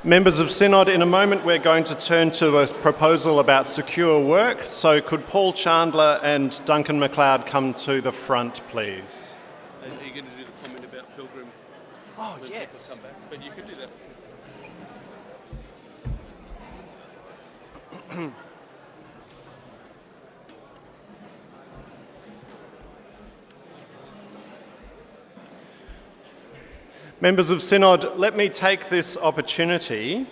Members of Synod, in a moment we're going to turn to a proposal about secure work, so could Paul Chandler and Duncan McLeod come to the front, please? Are you going to do the comment about Pilgrim? Oh, yes. Come back, but you can do that. Members of Synod, let me take this opportunity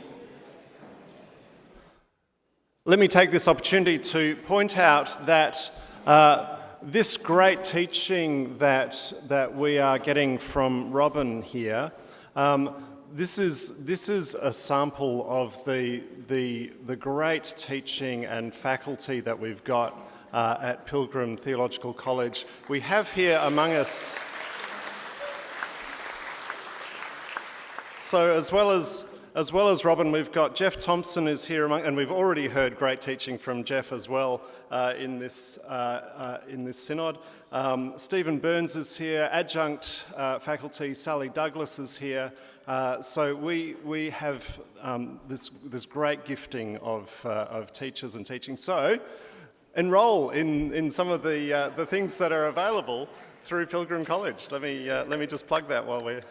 to point out that this great teaching that we are getting from Robin here, this is a sample of the great teaching and faculty that we've got at Pilgrim Theological College. We have here among us, so as well as Robin, we've got Jeff Thompson is here and we've already heard great teaching from Jeff as well in this synod. Stephen Burns is here, adjunct faculty Sally Douglas is here. So we have this great gifting of teachers and teaching. So enrol in some of the things that are available through Pilgrim College. Let me just plug that while we've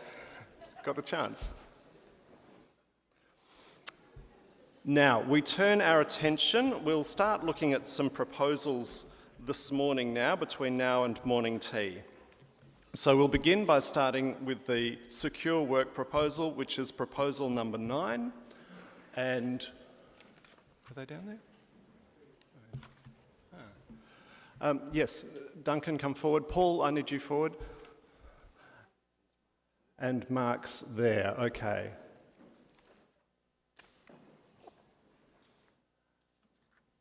got the chance. Now, we turn our attention, we'll start looking at some proposals this morning now, between now and morning tea. So we'll begin by starting with the secure work proposal, which is proposal number 9. And, are they down there? Yes, Duncan, come forward. Paul, I need you forward. And Mark's there, okay.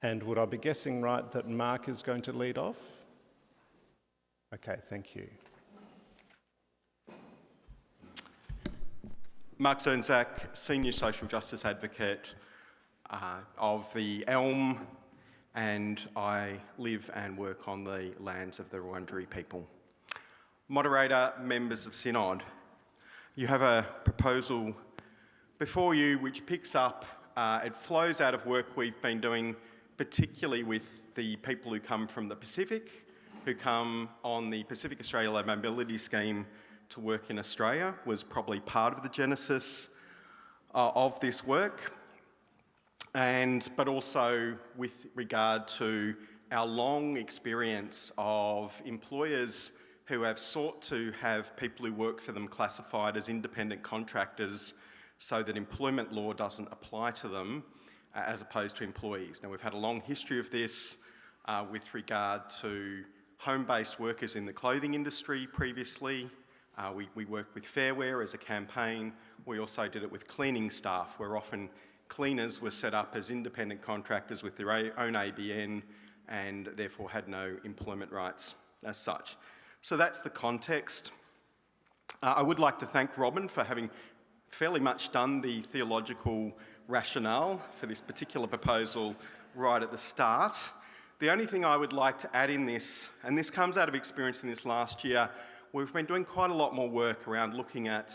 And would I be guessing right that Mark is going to lead off? Okay, thank you. Mark Zernzak, Senior Social Justice Advocate of the Elm, and I live and work on the lands of the Wurundjeri people. Moderator, members of Synod, you have a proposal before you which picks up, it flows out of work we've been doing, particularly with the people who come from the Pacific, who come on the Pacific Australia Low Mobility Scheme to work in Australia, was probably part of the genesis of this work, but also with regard to our long experience of employers who have sought to have people who work for them classified as independent contractors so that employment law doesn't apply to them as opposed to employees. Now, we've had a long history of this with regard to home-based workers in the clothing industry previously. We worked with Fair Wear as a campaign. We also did it with cleaning staff, where often cleaners were set up as independent contractors with their own ABN and therefore had no employment rights as such. So that's the context. I would like to thank Robin for having fairly much done the theological rationale for this particular proposal right at the start. The only thing I would like to add in this, and this comes out of experience in this last year, we've been doing quite a lot more work around looking at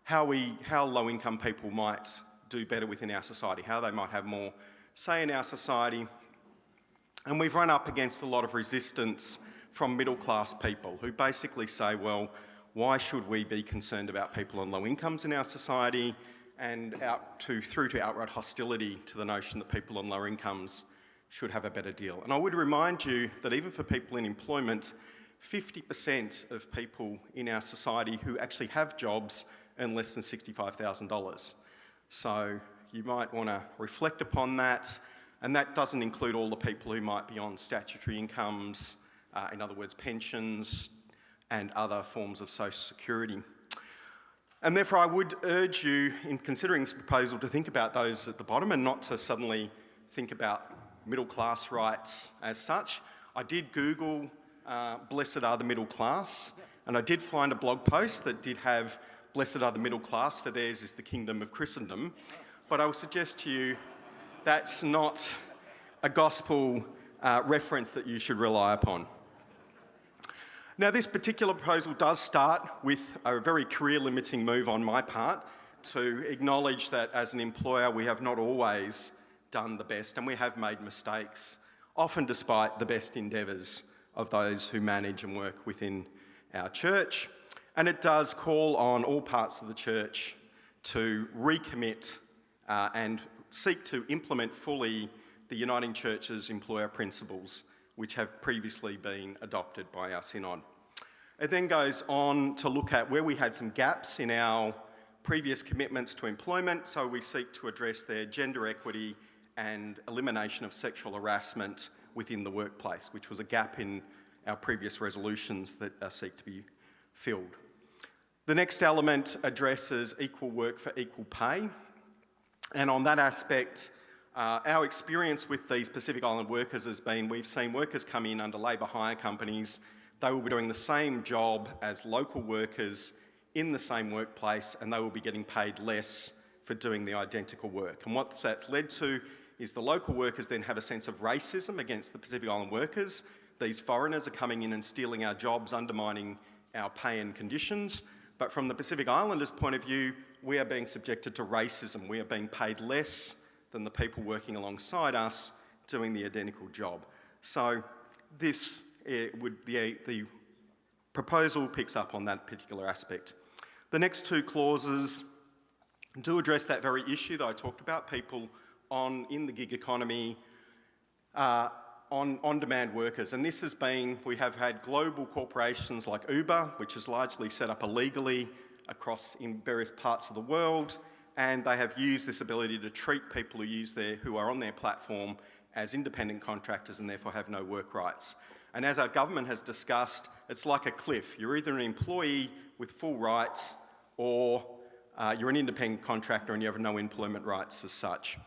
how low-income people might do better within our society, how they might have more say in our society. And we've run up against a lot of resistance from middle-class people who basically say, well, why should we be concerned about people on low incomes in our society, and through to outright hostility to the notion that people on lower incomes should have a better deal. And I would remind you that even for people in employment, 50% of people in our society who actually have jobs earn less than $65,000. So you might want to reflect upon that, and that doesn't include all the people who might be on statutory incomes, in other words, pensions and other forms of social security. And therefore I would urge you, in considering this proposal, to think about those at the bottom and not to suddenly think about middle class rights as such. I did Google blessed are the middle class, and I did find a blog post that did have blessed are the middle class, for theirs is the kingdom of Christendom. But I will suggest to you that's not a gospel reference that you should rely upon. Now, this particular proposal does start with a very career-limiting move on my part to acknowledge that as an employer we have not always done the best and we have made mistakes, often despite the best endeavours of those who manage and work within our church. And it does call on all parts of the church to recommit and seek to implement fully the Uniting Church's employer principles, which have previously been adopted by our Synod. It then goes on to look at where we had some gaps in our previous commitments to employment, so we seek to address their gender equity and elimination of sexual harassment within the workplace, which was a gap in our previous resolutions that seek to be filled. The next element addresses equal work for equal pay, and on that aspect, our experience with these Pacific Island workers has been we've seen workers come in under labour hire companies. They will be doing the same job as local workers in the same workplace, and they will be getting paid less for doing the identical work. And what that's led to is the local workers then have a sense of racism against the Pacific Island workers. These foreigners are coming in and stealing our jobs, undermining our pay and conditions. But from the Pacific Islanders' point of view, we are being subjected to racism. We are being paid less than the people working alongside us doing the identical job. So this the proposal picks up on that particular aspect. The next two clauses do address that very issue that I talked about, people in the gig economy, on-demand workers. And this has been, we have had global corporations like Uber, which is largely set up illegally in various parts of the world, and they have used this ability to treat people who are on their platform as independent contractors and therefore have no work rights. And as our government has discussed, it's like a cliff. You're either an employee with full rights or you're an independent contractor and you have no employment rights as such.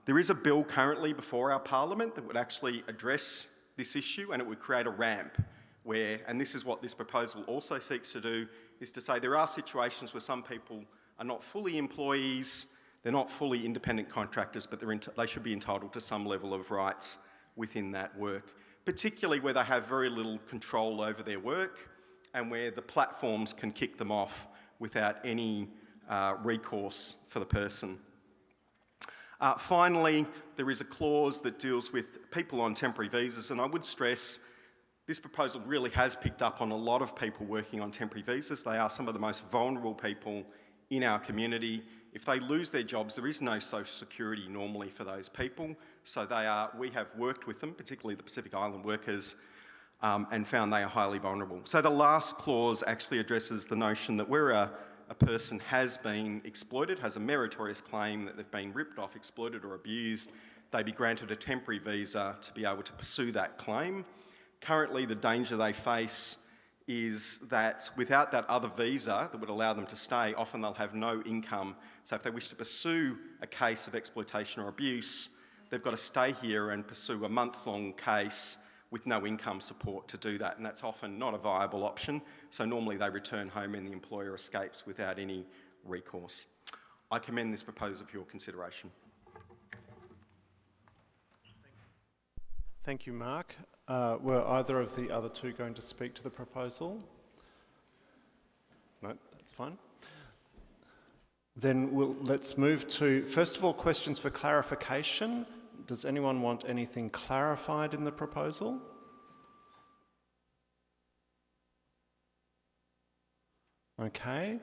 There is a bill currently before our Parliament that would actually address this issue, and it would create a ramp where, and this is what this proposal also seeks to do, is to say there are situations where some people are not fully employees, they're not fully independent contractors, but they should be entitled to some level of rights within that work, particularly where they have very little control over their work and where the platforms can kick them off without any recourse for the person. Finally, there is a clause that deals with people on temporary visas, and I would stress this proposal really has picked up on a lot of people working on temporary visas. They are some of the most vulnerable people in our community. If they lose their jobs, there is no social security normally for those people. So we have worked with them, particularly the Pacific Island workers, and found they are highly vulnerable. So the last clause actually addresses the notion that where a person has been exploited, has a meritorious claim that they've been ripped off, exploited or abused, they be granted a temporary visa to be able to pursue that claim. Currently, the danger they face is that without that other visa that would allow them to stay, often they'll have no income. So if they wish to pursue a case of exploitation or abuse, they've got to stay here and pursue a month-long case with no income support to do that, and that's often not a viable option. So normally they return home and the employer escapes without any recourse. I commend this proposal for your consideration. Thank you, Mark. Were either of the other two going to speak to the proposal? No, that's fine. Then let's move to, first of all, questions for clarification. Does anyone want anything clarified in the proposal? Okay.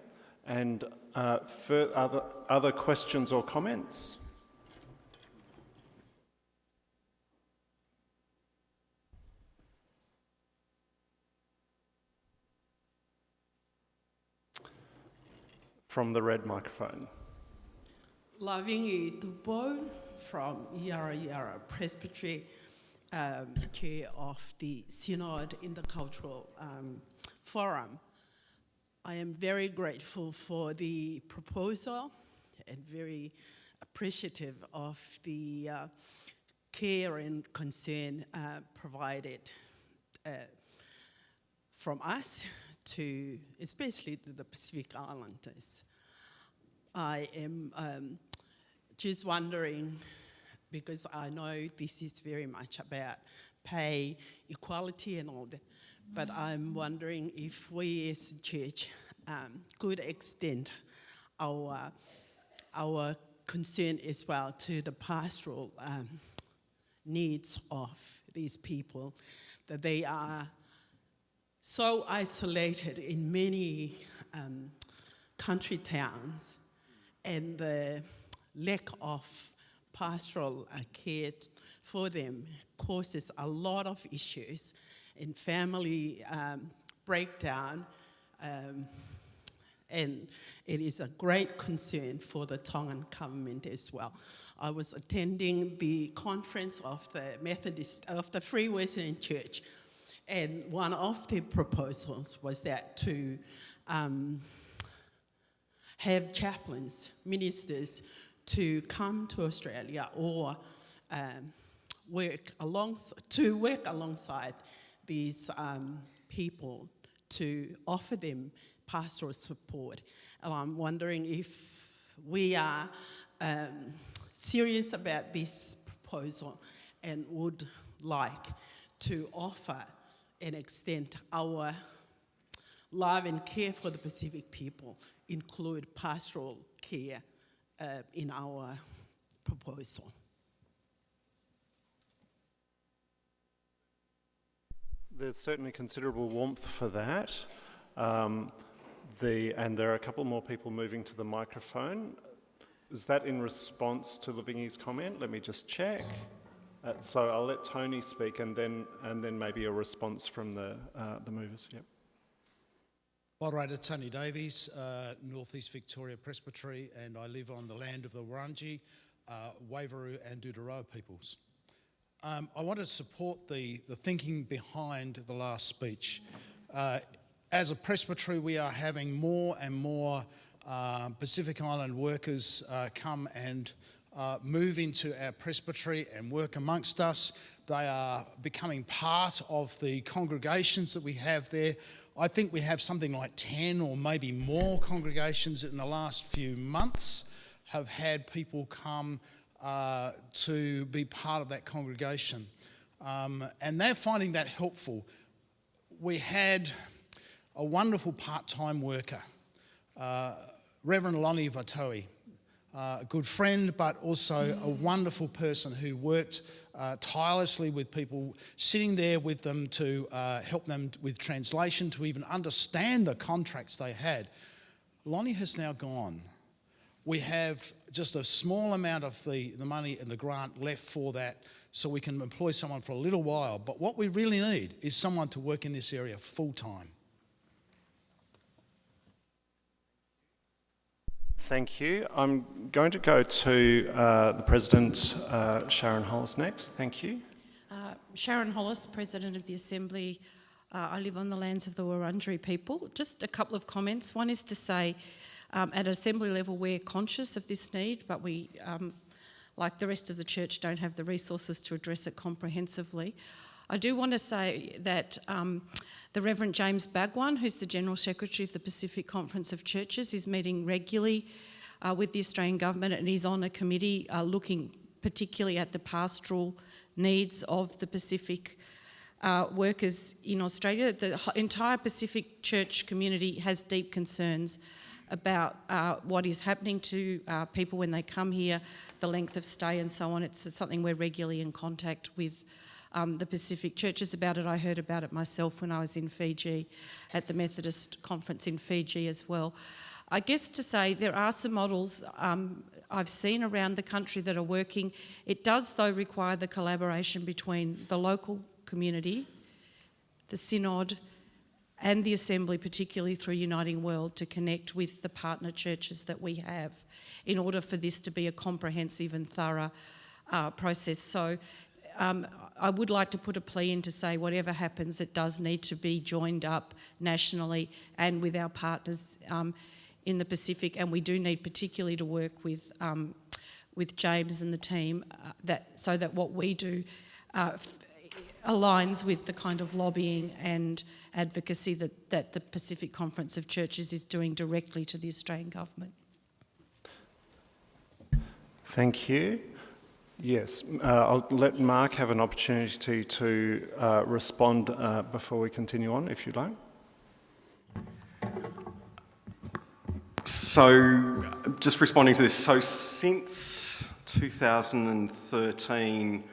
And other questions or comments? From the red microphone. Lavingi Dubo from Yara Yara Presbytery, chair of the Synod Intercultural Forum. I am very grateful for the proposal and very appreciative of the care and concern provided from us to, especially to the Pacific Islanders. I am just wondering, because I know this is very much about pay equality and all that, but I'm wondering if we as a church could extend our concern as well to the pastoral needs of these people, that they are so isolated in many country towns, and the lack of pastoral care for them causes a lot of issues in family breakdown, and it is a great concern for the Tongan government as well. I was attending the conference of the Free Wesleyan Church, and one of the proposals was that to have chaplains, ministers, to come to Australia or work alongside these people to offer them pastoral support. And I'm wondering if we are serious about this proposal and would like to offer and extend our love and care for the Pacific people, include pastoral care in our proposal. There's certainly considerable warmth for that. And there are a couple more people moving to the microphone. Is that in response to Lavingi's comment? Let me just check. So I'll let Tony speak, and then maybe a response from the movers. Yep. Moderator Tony Davies, North East Victoria Presbytery, and I live on the land of the Wurundjeri, Waveroo and Doodaroa peoples. I want to support the thinking behind the last speech. As a presbytery, we are having more and more Pacific Island workers come and move into our presbytery and work amongst us. They are becoming part of the congregations that we have there. I think we have something like 10 or maybe more congregations in the last few months have had people come to be part of that congregation. And they're finding that helpful. We had a wonderful part-time worker, Reverend Lonnie Vatoi, a good friend, but also a wonderful person who worked tirelessly with people, sitting there with them to help them with translation, to even understand the contracts they had. Lonnie has now gone. We have just a small amount of the money and the grant left for that, so we can employ someone for a little while. But what we really need is someone to work in this area full-time. Thank you. I'm going to go to the President, Sharon Hollis, next. Thank you. Sharon Hollis, President of the Assembly. I live on the lands of the Wurundjeri people. Just a couple of comments. One is to say, at Assembly level, we're conscious of this need, but we, like the rest of the church, don't have the resources to address it comprehensively. I do want to say that the Reverend James Bagwan, who's the General Secretary of the Pacific Conference of Churches, is meeting regularly with the Australian Government, and he's on a committee looking particularly at the pastoral needs of the Pacific workers in Australia. The entire Pacific Church community has deep concerns about what is happening to people when they come here, the length of stay and so on. It's something we're regularly in contact with the Pacific churches about it. I heard about it myself when I was in Fiji at the Methodist conference in Fiji as well. I guess to say there are some models I've seen around the country that are working. It does, though, require the collaboration between the local community, the Synod, and the Assembly, particularly through Uniting World, to connect with the partner churches that we have in order for this to be a comprehensive and thorough process. So I would like to put a plea in to say whatever happens, it does need to be joined up nationally and with our partners in the Pacific, and we do need particularly to work with James and the team so that what we do aligns with the kind of lobbying and advocacy that the Pacific Conference of Churches is doing directly to the Australian Government. Thank you. Yes, I'll let Mark have an opportunity to respond before we continue on, if you'd like. So, just responding to this, so since 2013,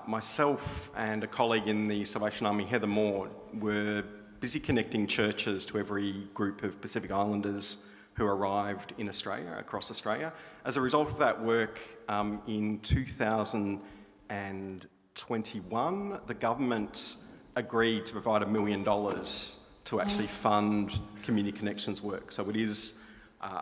myself and a colleague in the Salvation Army, Heather Moore, were busy connecting churches to every group of Pacific Islanders who arrived in Australia, across Australia. As a result of that work, in 2021, the government agreed to provide $1 million to actually fund community connections work. So it is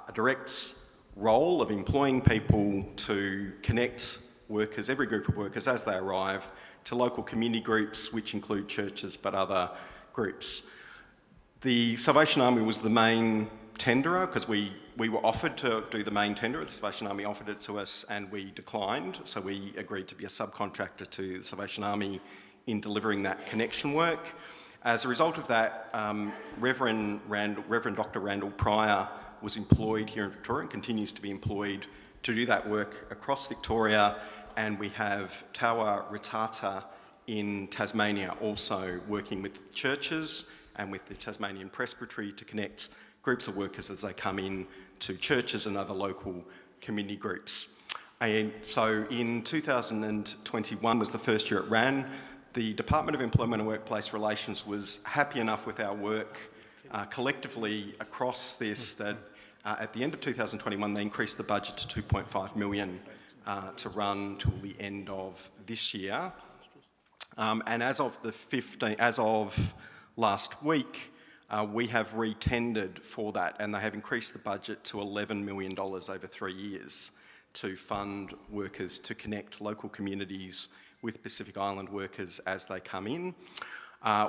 a direct role of employing people to connect workers, every group of workers as they arrive, to local community groups, which include churches but other groups. The Salvation Army was the main tenderer because we were offered to do the main tender. The Salvation Army offered it to us and we declined, so we agreed to be a subcontractor to the Salvation Army in delivering that connection work. As a result of that, Reverend Dr. Randall Pryor was employed here in Victoria and continues to be employed to do that work across Victoria, and we have Tawa Ritata in Tasmania also working with churches and with the Tasmanian Presbytery to connect groups of workers as they come in to churches and other local community groups. And so in 2021 was the first year it ran. The Department of Employment and Workplace Relations was happy enough with our work collectively across this that at the end of 2021 they increased the budget to $2.5 million to run till the end of this year. And as of last week, we have re-tendered for that, and they have increased the budget to $11 million over 3 years to fund workers to connect local communities with Pacific Island workers as they come in.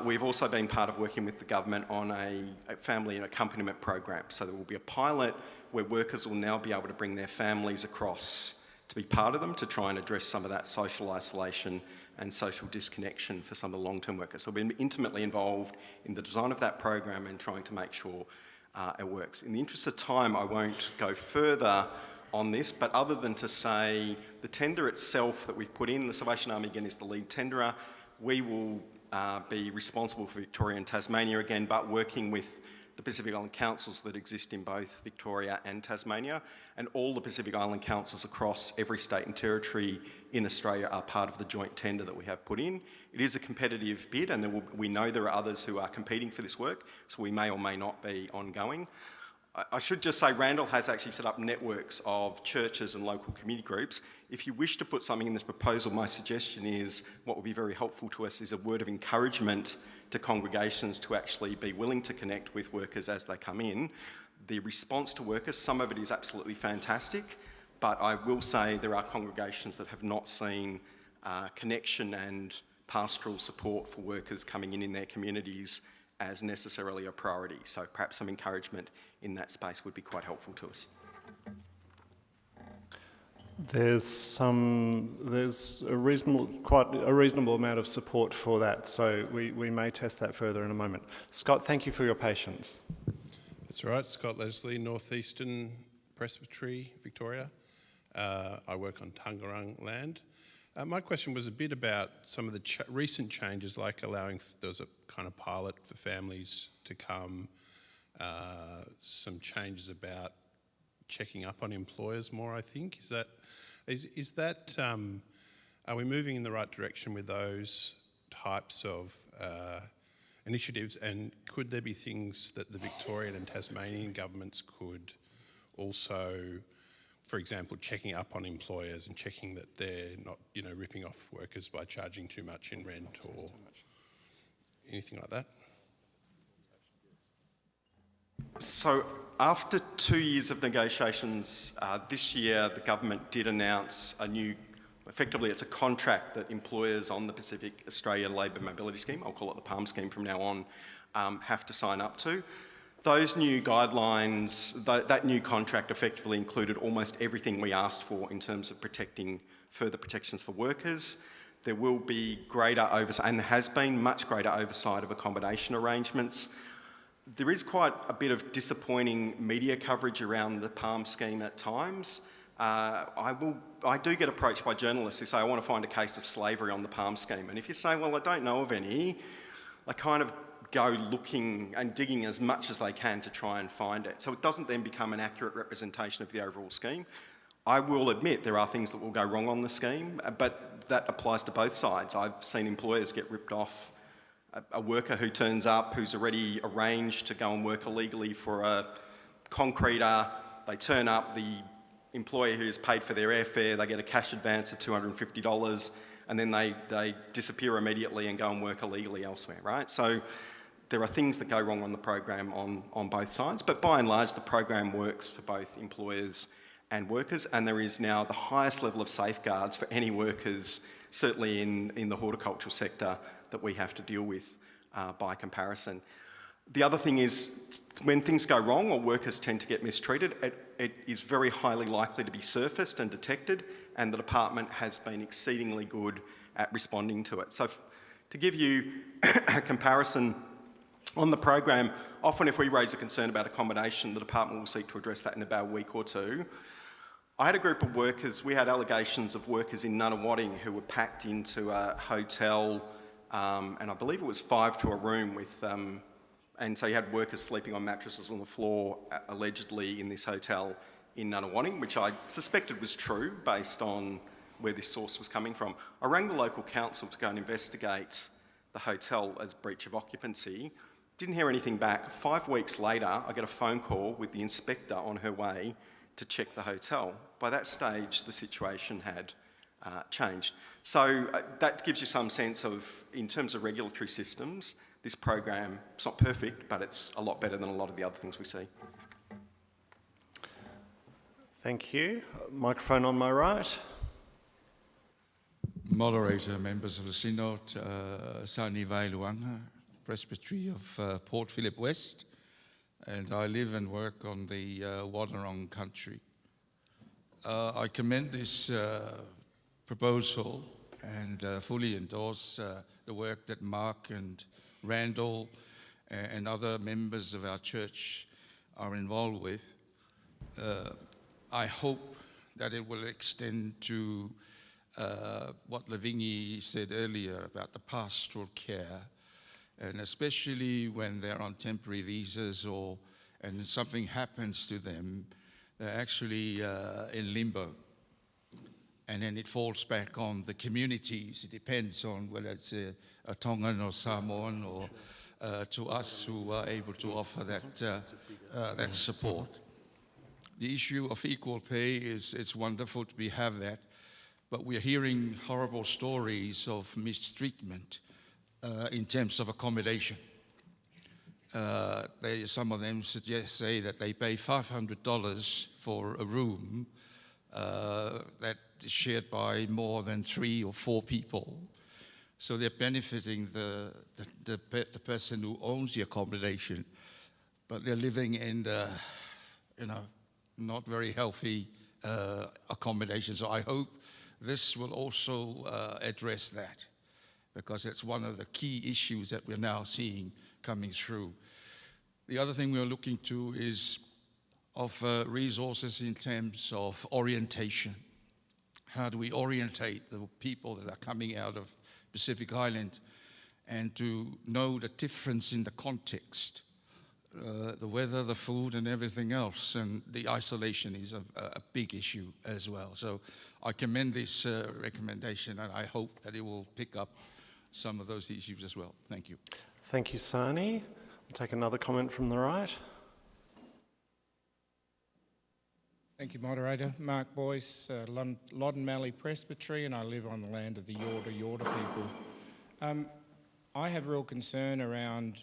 We've also been part of working with the government on a family and accompaniment program. So there will be a pilot where workers will now be able to bring their families across to be part of them to try and address some of that social isolation and social disconnection for some of the long-term workers. So we've been intimately involved in the design of that program and trying to make sure it works. In the interest of time, I won't go further on this, but other than to say the tender itself that we've put in, the Salvation Army again is the lead tenderer. We will be responsible for Victoria and Tasmania again, but working with the Pacific Island councils that exist in both Victoria and Tasmania, and all the Pacific Island councils across every state and territory in Australia are part of the joint tender that we have put in. It is a competitive bid, and we know there are others who are competing for this work, so we may or may not be ongoing. I should just say Randall has actually set up networks of churches and local community groups. If you wish to put something in this proposal, my suggestion is, what would be very helpful to us is a word of encouragement to congregations to actually be willing to connect with workers as they come in. The response to workers, some of it is absolutely fantastic, but I will say there are congregations that have not seen connection and pastoral support for workers coming in their communities as necessarily a priority. So perhaps some encouragement in that space would be quite helpful to us. There's quite a reasonable amount of support for that, so we may test that further in a moment. Scott, thank you for your patience. That's right, Scott Leslie, Northeastern Presbytery, Victoria. I work on Tangerang land. My question was a bit about some of the recent changes, like there was a kind of pilot for families to come, some changes about checking up on employers more, I think. Are we moving in the right direction with those types of initiatives, and could there be things that the Victorian and Tasmanian governments could also, for example, checking up on employers and checking that they're not, ripping off workers by charging too much in rent or anything like that? So after 2 years of negotiations, this year the government did announce effectively it's a contract that employers on the Pacific Australia Labour Mobility Scheme, I'll call it the PALM scheme from now on, have to sign up to. Those new guidelines, that new contract effectively included almost everything we asked for in terms of further protections for workers. There will be greater oversight, and there has been much greater oversight of accommodation arrangements. There is quite a bit of disappointing media coverage around the PALM scheme at times. I do get approached by journalists who say, I want to find a case of slavery on the PALM scheme. And if you say, well, I don't know of any, I kind of go looking and digging as much as they can to try and find it. So it doesn't then become an accurate representation of the overall scheme. I will admit there are things that will go wrong on the scheme, but that applies to both sides. I've seen employers get ripped off. A worker who turns up, who's already arranged to go and work illegally for a concreter, they turn up, the employer who's paid for their airfare, they get a cash advance of $250, and then they disappear immediately and go and work illegally elsewhere, right? So there are things that go wrong on the program on both sides, but by and large, the program works for both employers and workers, and there is now the highest level of safeguards for any workers, certainly in the horticultural sector, that we have to deal with by comparison. The other thing is, when things go wrong or workers tend to get mistreated, it is very highly likely to be surfaced and detected, and the department has been exceedingly good at responding to it. So to give you a comparison on the program, often if we raise a concern about accommodation, the department will seek to address that in about a week or two. I had a group of workers, we had allegations of workers in Nunawading who were packed into a hotel, and I believe it was 5 to a room with, and so you had workers sleeping on mattresses on the floor, allegedly in this hotel in Nunawading, which I suspected was true based on where this source was coming from. I rang the local council to go and investigate the hotel as breach of occupancy. Didn't hear anything back. 5 weeks later, I get a phone call with the inspector on her way to check the hotel. By that stage, the situation had changed. So that gives you some sense of, in terms of regulatory systems, this program, it's not perfect, but it's a lot better than a lot of the other things we see. Thank you. Microphone on my right. Moderator, members of the Synod, Sani Vailuanga, Presbytery of Port Phillip West, and I live and work on the Wadawurrung country. I commend this proposal and fully endorse the work that Mark and Randall and other members of our church are involved with. I hope that it will extend to what Lavingi said earlier about the pastoral care, and especially when they're on temporary visas and something happens to them, they're actually in limbo. And then it falls back on the communities. It depends on whether it's a Tongan or Samoan or to us who are able to offer that support. The issue of equal pay it's wonderful to have that, but we're hearing horrible stories of mistreatment in terms of accommodation. Some of them say that they pay $500 for a room that is shared by more than 3 or 4 people. So they're benefiting the person who owns the accommodation, but they're living in not very healthy accommodation. So I hope this will also address that, because it's one of the key issues that we're now seeing coming through. The other thing we're looking to is of resources in terms of orientation. How do we orientate the people that are coming out of Pacific Island, and to know the difference in the context, the weather, the food, and everything else, and the isolation is a big issue as well. So I commend this recommendation, and I hope that it will pick up some of those issues as well. Thank you. Thank you, Sani. We'll take another comment from the right. Thank you, Moderator. Mark Boyce, Loddon Mallee Presbytery, and I live on the land of the Yorta people. I have real concern around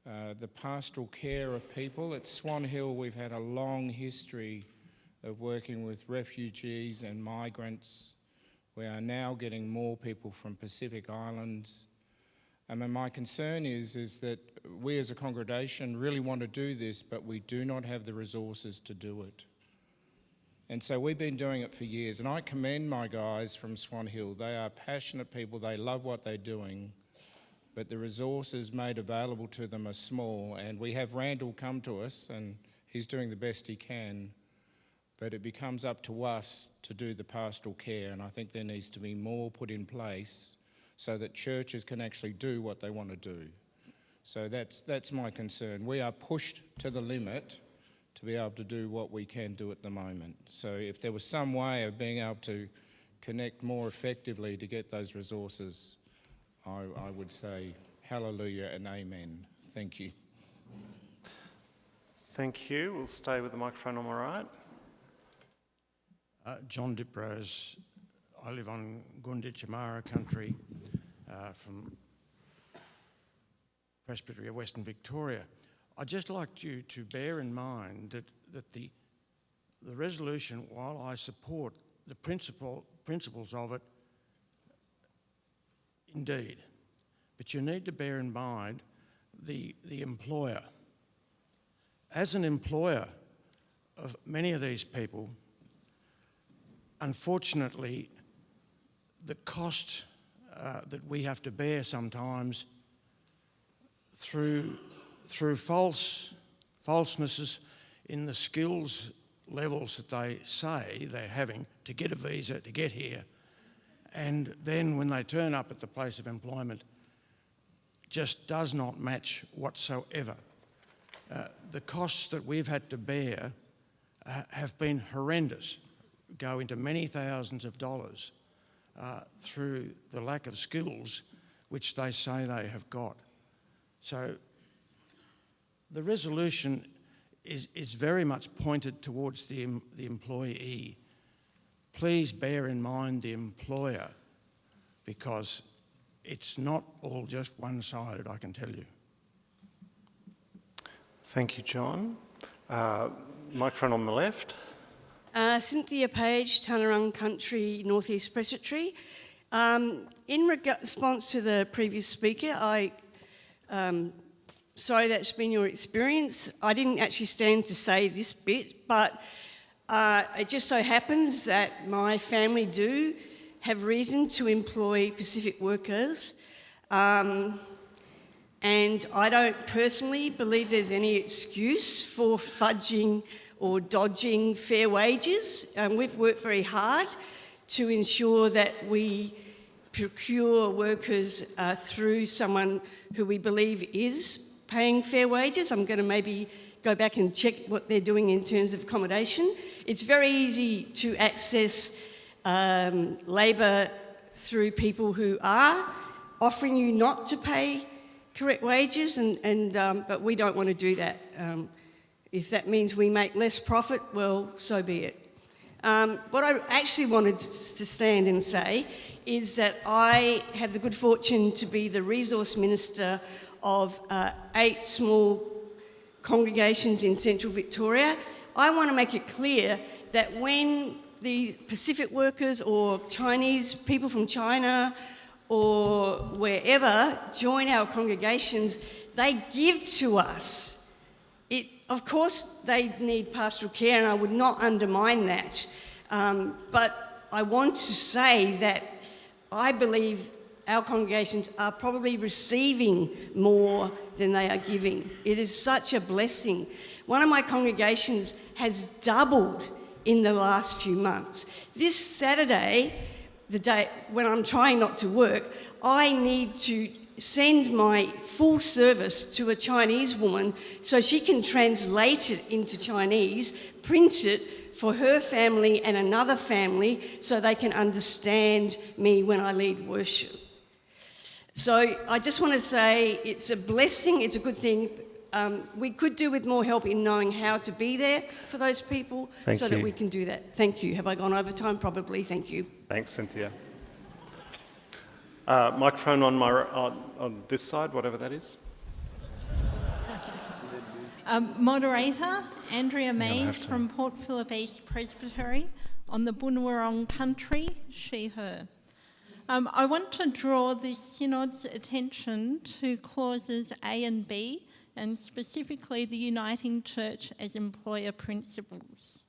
the pastoral care of people. At Swan Hill, we've had a long history of working with refugees and migrants. We are now getting more people from Pacific Islands. And my concern is that we as a congregation really want to do this, but we do not have the resources to do it. And so we've been doing it for years, and I commend my guys from Swan Hill. They are passionate people, they love what they're doing, but the resources made available to them are small. And we have Randall come to us, and he's doing the best he can, but it becomes up to us to do the pastoral care, and I think there needs to be more put in place so that churches can actually do what they want to do. So that's my concern. We are pushed to the limit to be able to do what we can do at the moment. So if there was some way of being able to connect more effectively to get those resources, I would say hallelujah and amen. Thank you. Thank you. We'll stay with the microphone on my right. John Diprose. I live on Gunditjamara country from Presbytery of Western Victoria. I'd just like you to bear in mind that the resolution, while I support the principles of it, indeed, but you need to bear in mind the employer. As an employer of many of these people, unfortunately, the cost that we have to bear sometimes through falsenesses in the skills levels that they say they're having to get a visa, to get here, and then when they turn up at the place of employment, just does not match whatsoever. The costs that we've had to bear have been horrendous, go into many thousands of dollars through the lack of skills which they say they have got. So the resolution is very much pointed towards the employee. Please bear in mind the employer, because it's not all just one-sided, I can tell you. Thank you, John. Microphone on the left. Cynthia Page, Tanarung Country, North East Presbytery. In response to the previous speaker, sorry that's been your experience. I didn't actually stand to say this bit, but it just so happens that my family do have reason to employ Pacific workers. And I don't personally believe there's any excuse for fudging or dodging fair wages. We've worked very hard to ensure that we procure workers through someone who we believe is paying fair wages. I'm going to maybe go back and check what they're doing in terms of accommodation. It's very easy to access labour through people who are offering you not to pay correct wages, but we don't want to do that. If that means we make less profit, well, so be it. What I actually wanted to stand and say is that I have the good fortune to be the resource minister of 8 small congregations in central Victoria. I want to make it clear that when the Pacific workers or Chinese people from China or wherever join our congregations, they give to us. Of course, they need pastoral care, and I would not undermine that. But I want to say that I believe our congregations are probably receiving more than they are giving. It is such a blessing. One of my congregations has doubled in the last few months. This Saturday, the day when I'm trying not to work, I need to send my full service to a Chinese woman so she can translate it into Chinese, print it for her family and another family so they can understand me when I lead worship. So I just want to say it's a blessing, it's a good thing. We could do with more help in knowing how to be there for those people that we can do that. Thank you. Have I gone over time? Probably. Thank you. Thanks, Cynthia. Microphone on this side, whatever that is. Moderator, Andrea Mays from Port Phillip East Presbytery on the Bunurong country, she, her. I want to draw the Synod's attention to clauses A and B, and specifically the uniting church as employer principles.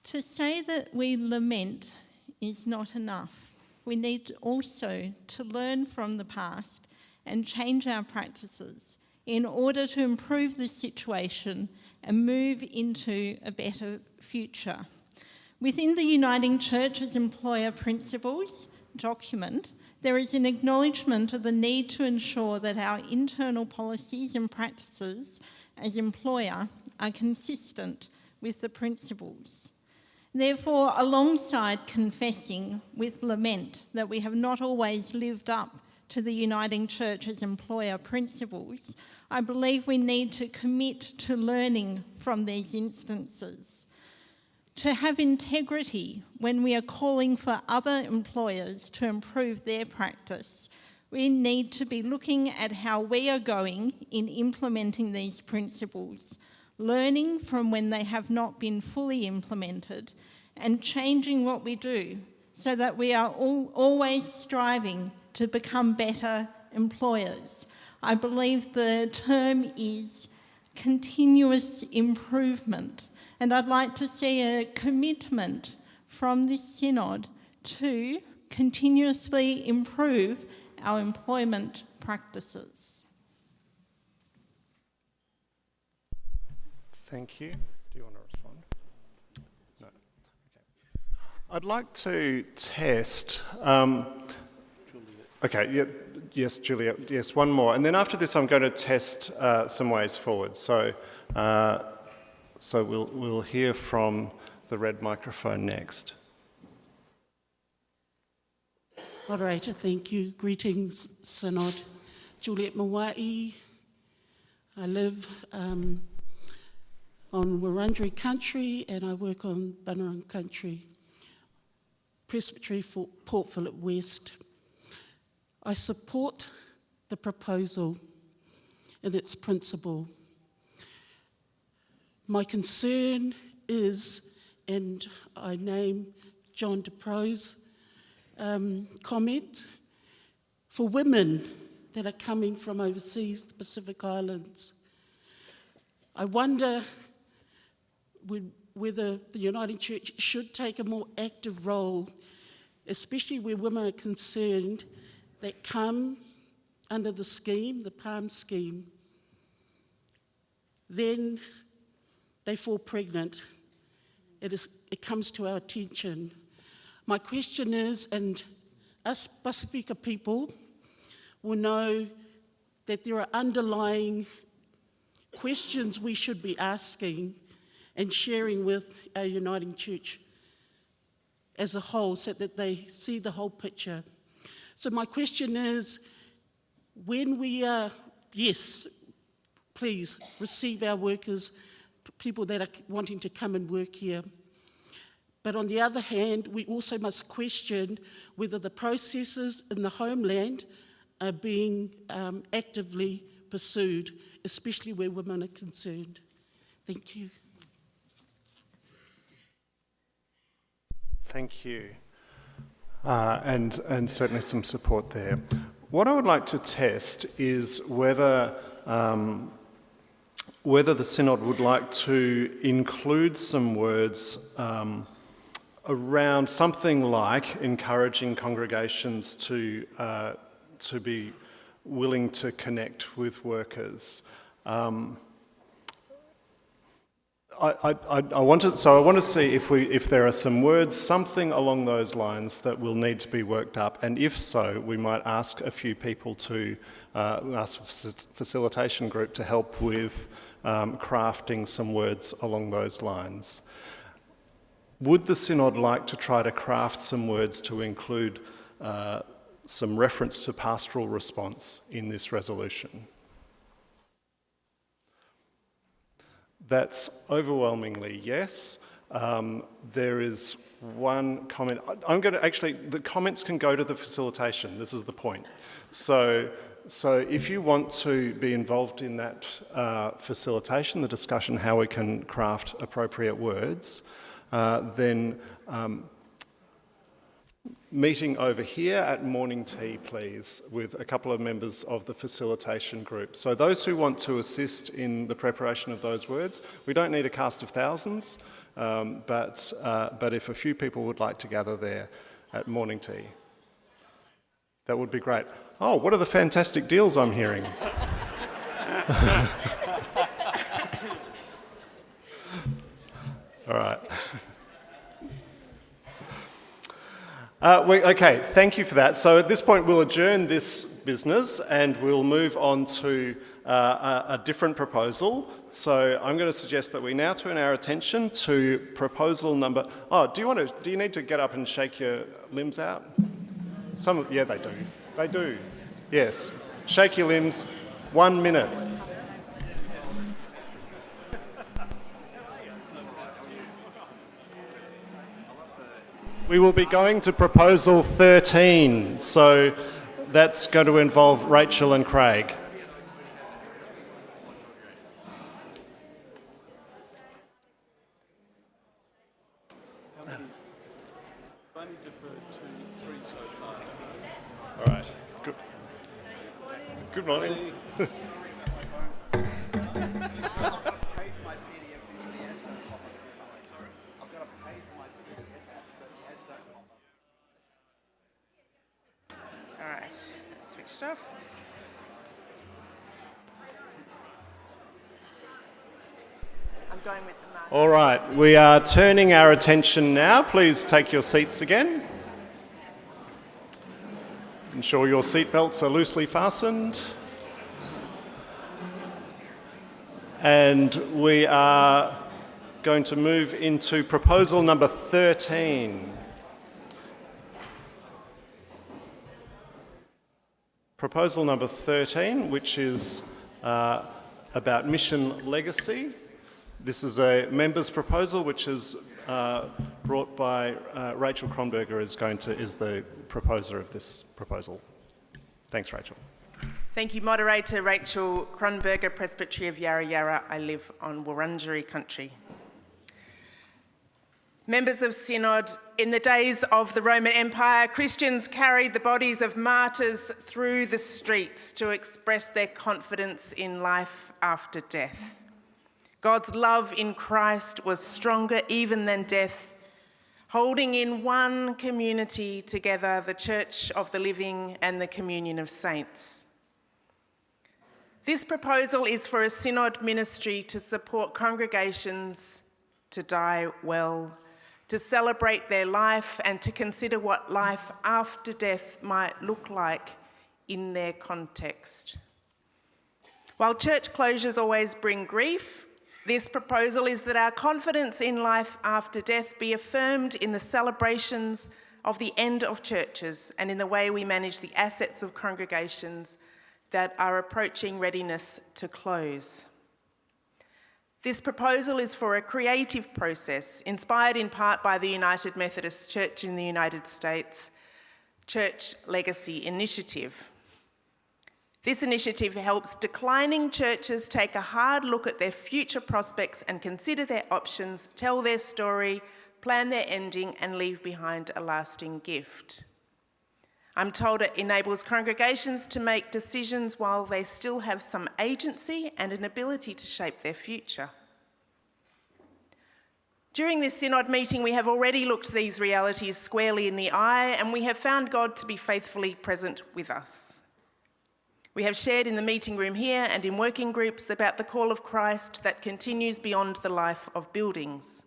To say that we lament is not enough. We need also to learn from the past and change our practices in order to improve the situation and move into a better future. Within the Uniting Church as Employer Principles document, There is an acknowledgement of the need to ensure that our internal policies and practices as employer are consistent with the principles. Therefore, alongside confessing with lament that we have not always lived up to the Uniting Church as employer principles, I believe we need to commit to learning from these instances. To have integrity when we are calling for other employers to improve their practice, we need to be looking at how we are going in implementing these principles, learning from when they have not been fully implemented, and changing what we do so that we are always striving to become better employers. I believe the term is continuous improvement, and I'd like to see a commitment from this synod to continuously improve our employment practices. Thank you. Do you want to respond? No. Okay. I'd like to test. Okay. Yeah, yes, Juliet. Yes, one more, and then after this, I'm going to test some ways forward. So we'll hear from the red microphone next. Moderator, thank you. Greetings, Synod. Juliet Mawai. I live on Wurundjeri country and I work on Bunurong country, Presbytery for Port Phillip West. I support the proposal in its principle. My concern is, and I name John DePro's comment, for women that are coming from overseas, the Pacific Islands. I wonder whether the Uniting Church should take a more active role, especially where women are concerned that come under the scheme, the PALM scheme. Then they fall pregnant. It comes to our attention. My question is, and us Pasifika people will know that there are underlying questions we should be asking and sharing with our Uniting Church as a whole so that they see the whole picture. So my question is, when we are, yes, please receive our workers, people that are wanting to come and work here. But on the other hand, we also must question whether the processes in the homeland are being actively pursued, especially where women are concerned. Thank you. Thank you. And certainly some support there. What I would like to test is whether the Synod would like to include some words around something like encouraging congregations to be willing to connect with workers. I want to see if there are some words, something along those lines that will need to be worked up, and if so, we might ask a few people to ask a facilitation group to help with crafting some words along those lines. Would the Synod like to try to craft some words to include some reference to pastoral response in this resolution? That's overwhelmingly yes. There is one comment. The comments can go to the facilitation. This is the point. So if you want to be involved in that facilitation, the discussion, how we can craft appropriate words, then meeting over here at morning tea, please, with a couple of members of the facilitation group. So those who want to assist in the preparation of those words, we don't need a cast of thousands, but if a few people would like to gather there at morning tea, that would be great. Oh, what are the fantastic deals I'm hearing? All right. Okay, thank you for that. So at this point, we'll adjourn this business and we'll move on to a different proposal. So I'm going to suggest that we now turn our attention to proposal number... Oh, do you need to get up and shake your limbs out? Yeah, they do. They do. Yes. Shake your limbs. 1 minute. We will be going to proposal 13, so that's going to involve Rachel and Craig. All right. Good morning. Switched off. I'm going with the mark. All right, we are turning our attention now. Please take your seats again. Ensure your seatbelts are loosely fastened. And we are going to move into proposal number 13. Proposal number 13, which is about mission legacy. This is a member's proposal, which is brought by Rachel Kronberger, is the proposer of this proposal. Thanks, Rachel. Thank you, moderator. Rachel Kronberger, Presbytery of Yarra Yarra. I live on Wurundjeri country. Members of Synod, in the days of the Roman Empire, Christians carried the bodies of martyrs through the streets to express their confidence in life after death. God's love in Christ was stronger even than death, holding in one community together the Church of the Living and the Communion of Saints. This proposal is for a Synod ministry to support congregations to die well, to celebrate their life and to consider what life after death might look like in their context. While church closures always bring grief, this proposal is that our confidence in life after death be affirmed in the celebrations of the end of churches and in the way we manage the assets of congregations that are approaching readiness to close. This proposal is for a creative process inspired in part by the United Methodist Church in the United States Church Legacy Initiative. This initiative helps declining churches take a hard look at their future prospects and consider their options, tell their story, plan their ending, and leave behind a lasting gift. I'm told it enables congregations to make decisions while they still have some agency and an ability to shape their future. During this Synod meeting, we have already looked these realities squarely in the eye, and we have found God to be faithfully present with us. We have shared in the meeting room here and in working groups about the call of Christ that continues beyond the life of buildings.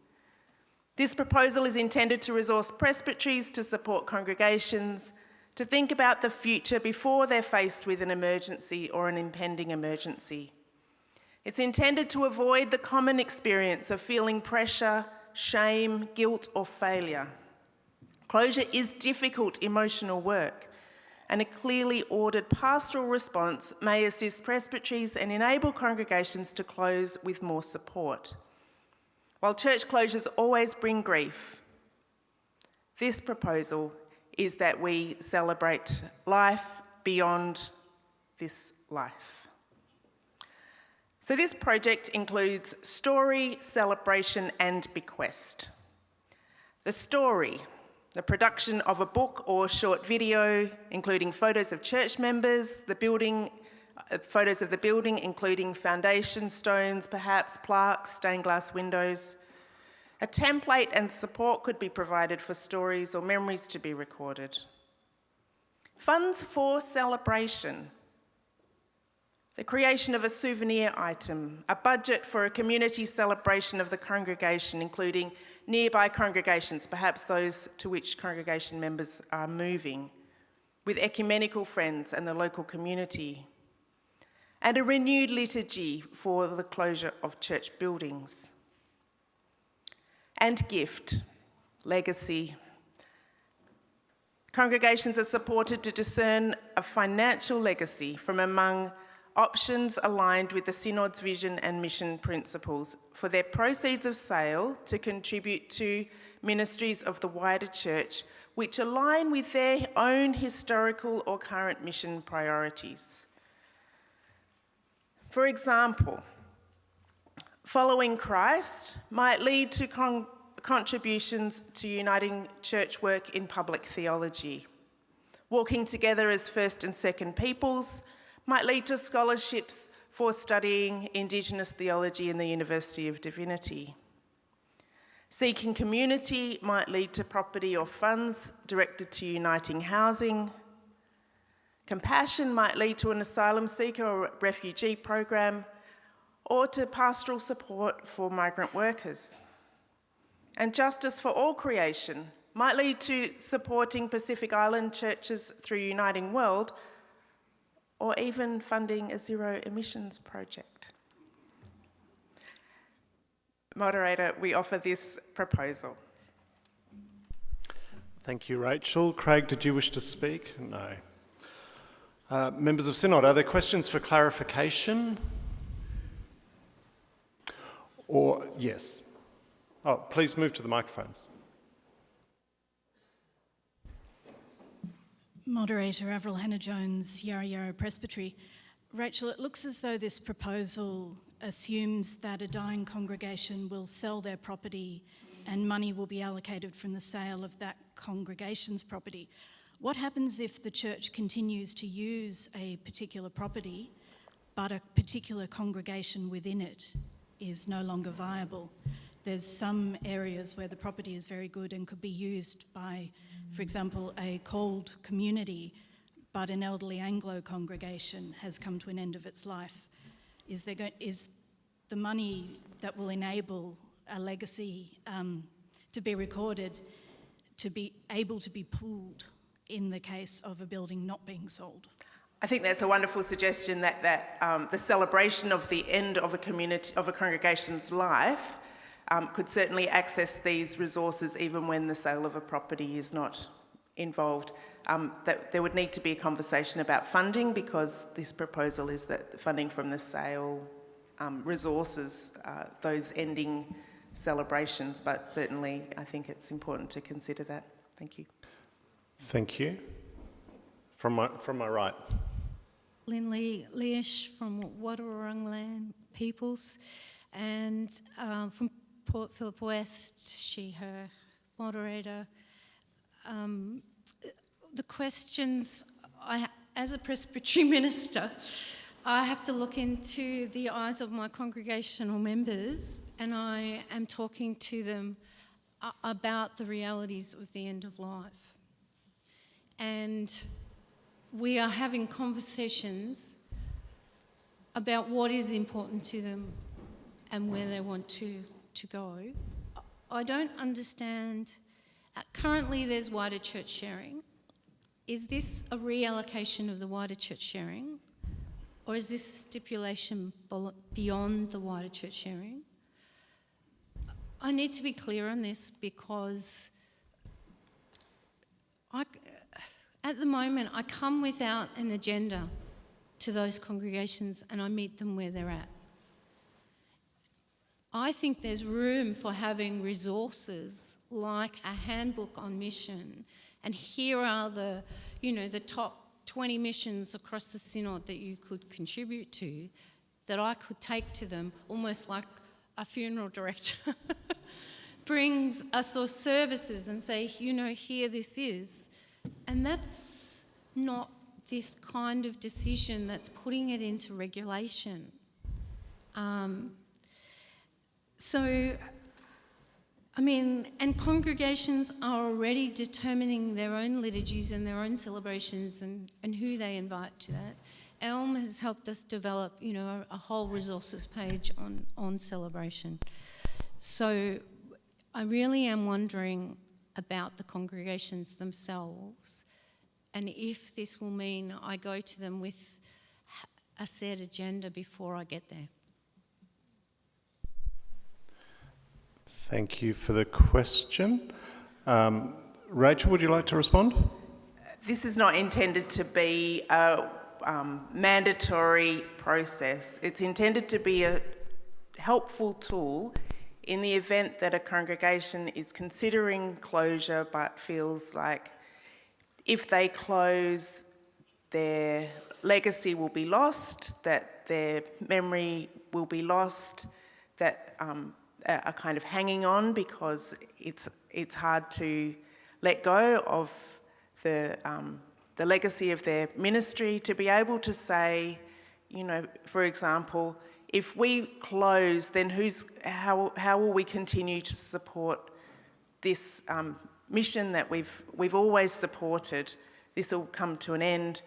This proposal is intended to resource presbyteries to support congregations, to think about the future before they're faced with an emergency or an impending emergency. It's intended to avoid the common experience of feeling pressure, shame, guilt, or failure. Closure is difficult emotional work, and a clearly ordered pastoral response may assist presbyteries and enable congregations to close with more support. While church closures always bring grief, this proposal is that we celebrate life beyond this life. So this project includes story, celebration, and bequest. The story, the production of a book or short video, including photos of church members, the building, photos of the building, including foundation stones, perhaps plaques, stained glass windows. A template and support could be provided for stories or memories to be recorded. Funds for celebration. the creation of a souvenir item, a budget for a community celebration of the congregation, including nearby congregations, perhaps those to which congregation members are moving, with ecumenical friends and the local community, and a renewed liturgy for the closure of church buildings. And gift, legacy. Congregations are supported to discern a financial legacy from among options aligned with the Synod's vision and mission principles for their proceeds of sale to contribute to ministries of the wider church which align with their own historical or current mission priorities. For example, following Christ might lead to contributions to uniting church work in public theology. Walking together as first and second peoples might lead to scholarships for studying Indigenous theology in the University of Divinity. Seeking community might lead to property or funds directed to uniting housing. Compassion might lead to an asylum seeker or refugee program, or to pastoral support for migrant workers. And justice for all creation might lead to supporting Pacific Island churches through Uniting World, or even funding a zero emissions project. Moderator, we offer this proposal. Thank you, Rachel. Craig, did you wish to speak? No. Members of Synod, are there questions for clarification? Or, yes. Oh, please move to the microphones. Moderator Avril Hannah-Jones, Yarra Yarra Presbytery. Rachel, it looks as though this proposal assumes that a dying congregation will sell their property and money will be allocated from the sale of that congregation's property. What happens if the church continues to use a particular property, but a particular congregation within it is no longer viable? There's some areas where the property is very good and could be used by, for example, a cold community, but an elderly Anglo congregation has come to an end of its life. Is the money that will enable a legacy to be recorded to be able to be pooled in the case of a building not being sold? I think that's a wonderful suggestion that the celebration of the end of a community, of a congregation's life, could certainly access these resources even when the sale of a property is not involved. That there would need to be a conversation about funding, because this proposal is that funding from the sale resources those ending celebrations, but certainly I think it's important to consider that. Thank you. Thank you. From my right. Lynn Leish from Wadawurrung Land Peoples, and from Port Phillip West, she, her, moderator. The questions, as a presbytery minister, I have to look into the eyes of my congregational members, and I am talking to them about the realities of the end of life. And we are having conversations about what is important to them and where they want to go. I don't understand. Currently there's wider church sharing. Is this a reallocation of the wider church sharing, or is this stipulation beyond the wider church sharing? I need to be clear on this, because at the moment I come without an agenda to those congregations and I meet them where they're at. I think there's room for having resources like a handbook on mission, and here are the top 20 missions across the Synod that you could contribute to, that I could take to them almost like a funeral director brings us our services and say, here this is. And that's not this kind of decision that's putting it into regulation. And congregations are already determining their own liturgies and their own celebrations and who they invite to that. Elm has helped us develop, a whole resources page on celebration. So I really am wondering about the congregations themselves, and if this will mean I go to them with a set agenda before I get there. Thank you for the question. Rachel, would you like to respond? This is not intended to be a mandatory process. It's intended to be a helpful tool in the event that a congregation is considering closure but feels like if they close, their legacy will be lost, that their memory will be lost, that are kind of hanging on because it's hard to let go of the legacy of their ministry, to be able to say, for example, if we close, then how will we continue to support this mission that we've always supported? This will come to an end.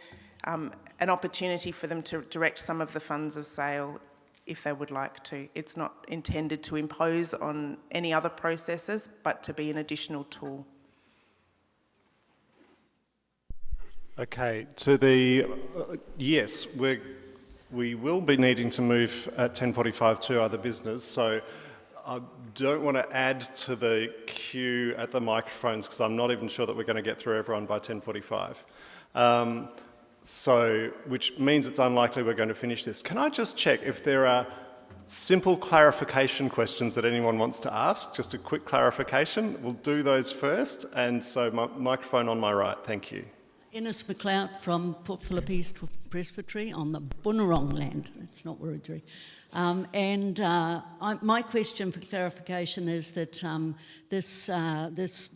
An opportunity for them to direct some of the funds of sale if they would like to. It's not intended to impose on any other processes, but to be an additional tool. Okay, yes, we will be needing to move at 10:45 to other business, so I don't want to add to the queue at the microphones because I'm not even sure that we're going to get through everyone by 10:45. Which means it's unlikely we're going to finish this. Can I just check if there are simple clarification questions that anyone wants to ask? Just a quick clarification. We'll do those first. And so microphone on my right. Thank you. Ennis McLeod from Port Phillip East Presbytery on the Bunurong land. It's not Wiradjuri. My question for clarification is that this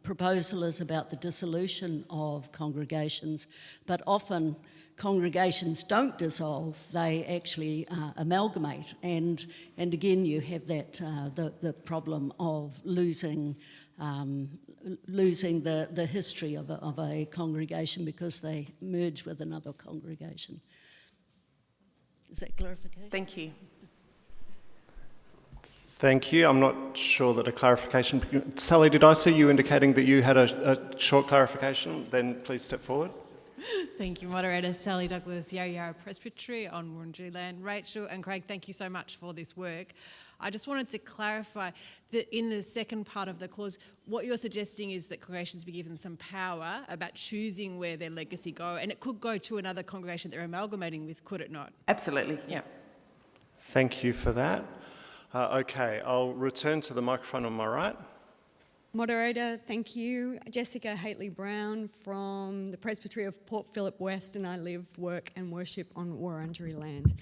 proposal is about the dissolution of congregations, but often congregations don't dissolve; they actually amalgamate, and again you have that the problem of losing the history of a congregation because they merge with another congregation. Is that clarification? Thank you. Thank you. I'm not sure that a clarification... Sally, did I see you indicating that you had a short clarification? Then please step forward. Thank you, Moderator. Sally Douglas, Yarra Yarra Presbytery on Wurundjeri land. Rachel and Craig, thank you so much for this work. I just wanted to clarify that in the second part of the clause, what you're suggesting is that congregations be given some power about choosing where their legacy go, and it could go to another congregation they're amalgamating with, could it not? Absolutely, yeah. Thank you for that. Okay, I'll return to the microphone on my right. Moderator, thank you. Jessica Haitley-Brown from the Presbytery of Port Phillip West, and I live, work and worship on Wurundjeri land.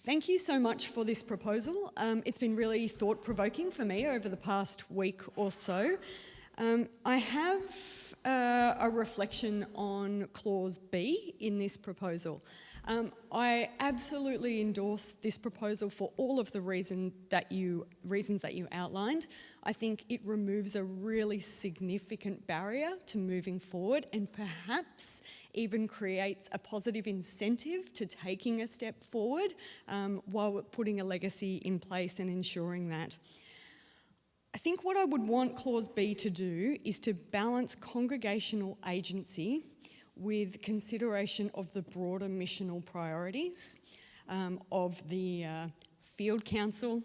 Thank you so much for this proposal. It's been really thought-provoking for me over the past week or so. I have a reflection on Clause B in this proposal. I absolutely endorse this proposal for all of the reasons that you outlined. I think it removes a really significant barrier to moving forward and perhaps even creates a positive incentive to taking a step forward while putting a legacy in place and ensuring that. I think what I would want Clause B to do is to balance congregational agency with consideration of the broader missional priorities of the Field Council,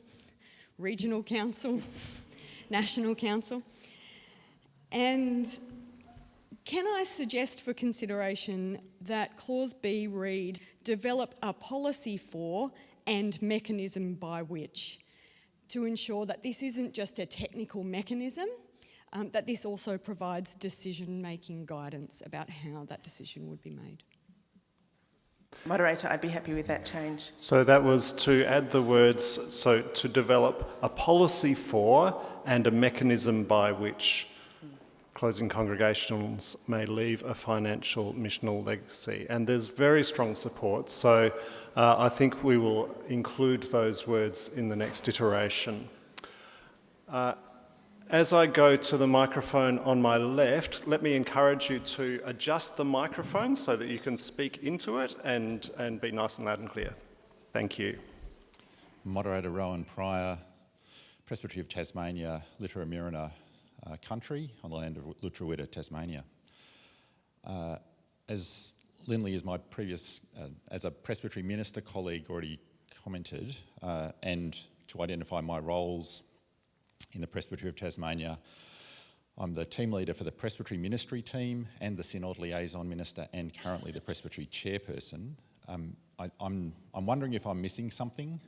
Regional Council, National Council. And can I suggest for consideration that Clause B read, develop a policy for and mechanism by which, to ensure that this isn't just a technical mechanism, that this also provides decision-making guidance about how that decision would be made. Moderator, I'd be happy with that change. So that was to add the words, so to develop a policy for and a mechanism by which closing congregations may leave a financial missional legacy. And there's very strong support, so I think we will include those words in the next iteration. As I go to the microphone on my left, let me encourage you to adjust the microphone so that you can speak into it and be nice and loud and clear. Thank you. Moderator Rowan Pryor, Presbytery of Tasmania, Literamirina country on the land of Lutruwita, Tasmania. As Lindley, as my previous, as a Presbytery minister colleague already commented, and to identify my roles in the Presbytery of Tasmania, I'm the team leader for the Presbytery Ministry team and the Synod Liaison Minister and currently the Presbytery Chairperson. I'm wondering if I'm missing something.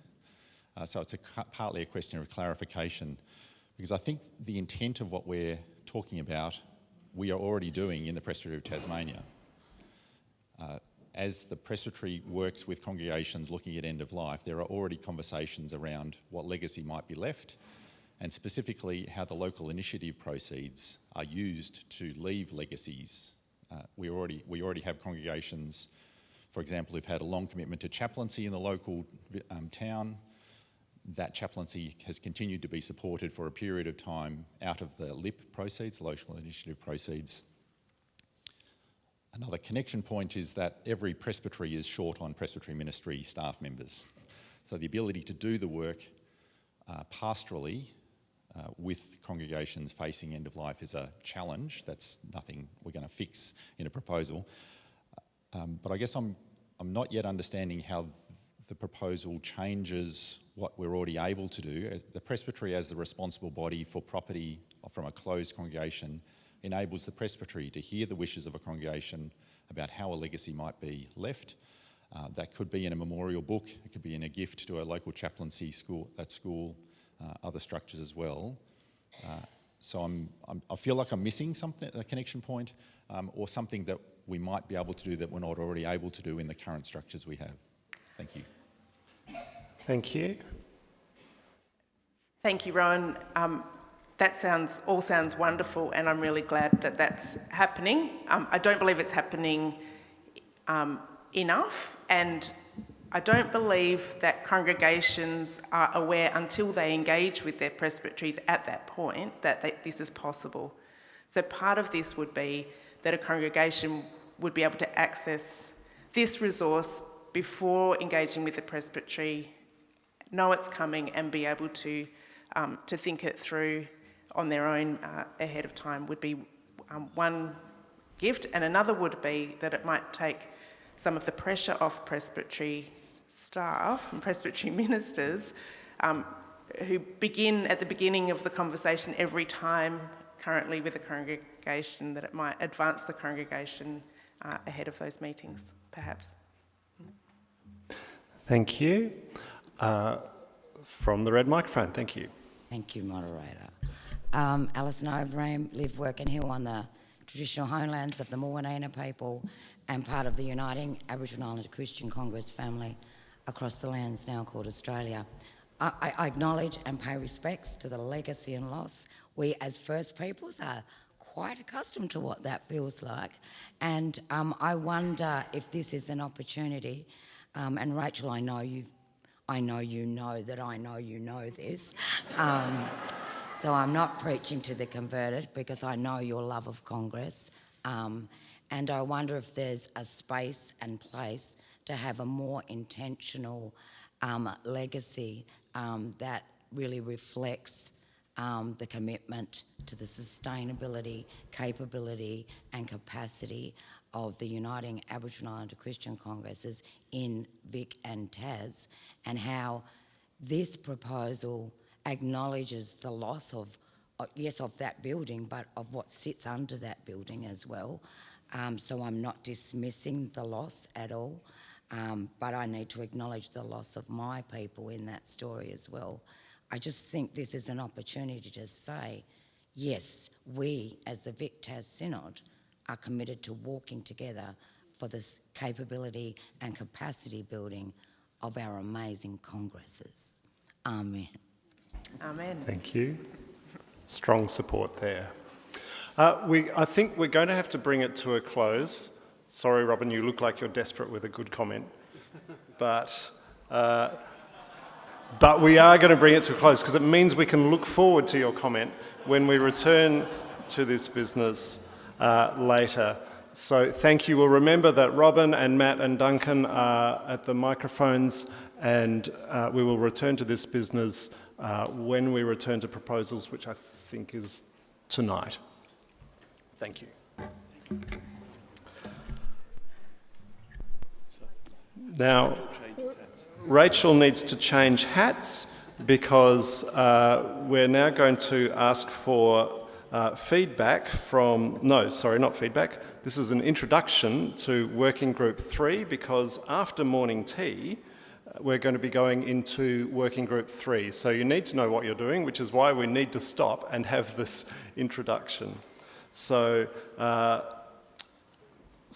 So it's partly a question of clarification, because I think the intent of what we're talking about, we are already doing in the Presbytery of Tasmania. As the Presbytery works with congregations looking at end of life, there are already conversations around what legacy might be left, and specifically how the local initiative proceeds are used to leave legacies. We already have congregations, for example, who've had a long commitment to chaplaincy in the local town. That chaplaincy has continued to be supported for a period of time out of the LIP proceeds, local initiative proceeds. Another connection point is that every presbytery is short on presbytery ministry staff members. So the ability to do the work pastorally with congregations facing end of life is a challenge. That's nothing we're going to fix in a proposal. But I guess I'm not yet understanding how the proposal changes what we're already able to do. The presbytery, as the responsible body for property from a closed congregation, enables the presbytery to hear the wishes of a congregation about how a legacy might be left. That could be in a memorial book, it could be in a gift to a local chaplaincy school, other structures as well. So I feel like I'm missing something, a connection point, or something that we might be able to do that we're not already able to do in the current structures we have. Thank you. Thank you. Thank you, Rowan. That all sounds wonderful, and I'm really glad that that's happening. I don't believe it's happening enough, and I don't believe that congregations are aware until they engage with their presbyteries at that point that this is possible. So part of this would be that a congregation would be able to access this resource before engaging with the presbytery, know it's coming, and be able to think it through on their own ahead of time would be one gift. And another would be that it might take some of the pressure off presbytery staff and presbytery ministers who begin at the beginning of the conversation every time currently with a congregation, that it might advance the congregation ahead of those meetings, perhaps. Thank you. From the red microphone, thank you. Thank you, moderator. Alison Overeem, live, work and heal on the traditional homelands of the Morwanina people and part of the Uniting Aboriginal Islander Christian Congress family across the lands now called Australia. I acknowledge and pay respects to the legacy and loss. We as First Peoples are quite accustomed to what that feels like, and I wonder if this is an opportunity, and Rachel, I know you know that I know you know this, so I'm not preaching to the converted because I know your love of Congress, and I wonder if there's a space and place to have a more intentional legacy that really reflects the commitment to the sustainability, capability and capacity of the Uniting Aboriginal Islander Christian Congresses in Vic and Tas, and how this proposal acknowledges the loss of that building, but of what sits under that building as well. So I'm not dismissing the loss at all, but I need to acknowledge the loss of my people in that story as well. I just think this is an opportunity to say, yes, we as the Vic Tas Synod are committed to walking together for this capability and capacity building of our amazing congresses. Amen. Amen. Thank you. Strong support there. I think we're going to have to bring it to a close. Sorry, Robin, you look like you're desperate with a good comment, but we are going to bring it to a close because it means we can look forward to your comment when we return to this business later. So thank you. We'll remember that Robin and Matt and Duncan are at the microphones, and we will return to this business when we return to proposals, which I think is tonight. Thank you. Now, Rachel needs to change hats because we're now going to ask for feedback from, no, sorry, not feedback. This is an introduction to Working Group 3 because after morning tea, we're going to be going into Working Group 3. So you need to know what you're doing, which is why we need to stop and have this introduction. So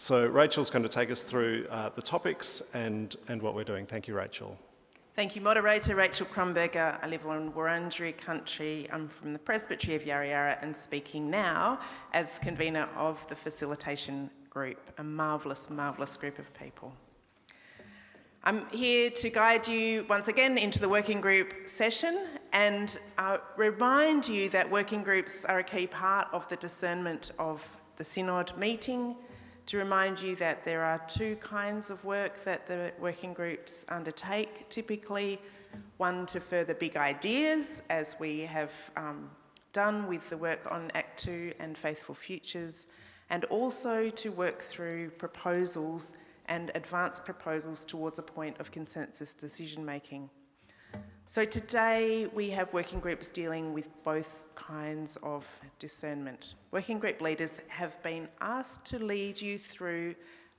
Rachel's going to take us through the topics and what we're doing. Thank you, Rachel. Thank you, moderator. Rachel Crumberger. I live on Wurundjeri country. I'm from the Presbytery of Yarra Yarra and speaking now as convener of the facilitation group, a marvellous, marvellous group of people. I'm here to guide you once again into the working group session and remind you that working groups are a key part of the discernment of the Synod meeting, to remind you that there are two kinds of work that the working groups undertake, typically one to further big ideas, as we have done with the work on Act 2 and Faithful Futures, and also to work through proposals and advance proposals towards a point of consensus decision making. So today we have working groups dealing with both kinds of discernment. Working group leaders have been asked to lead you through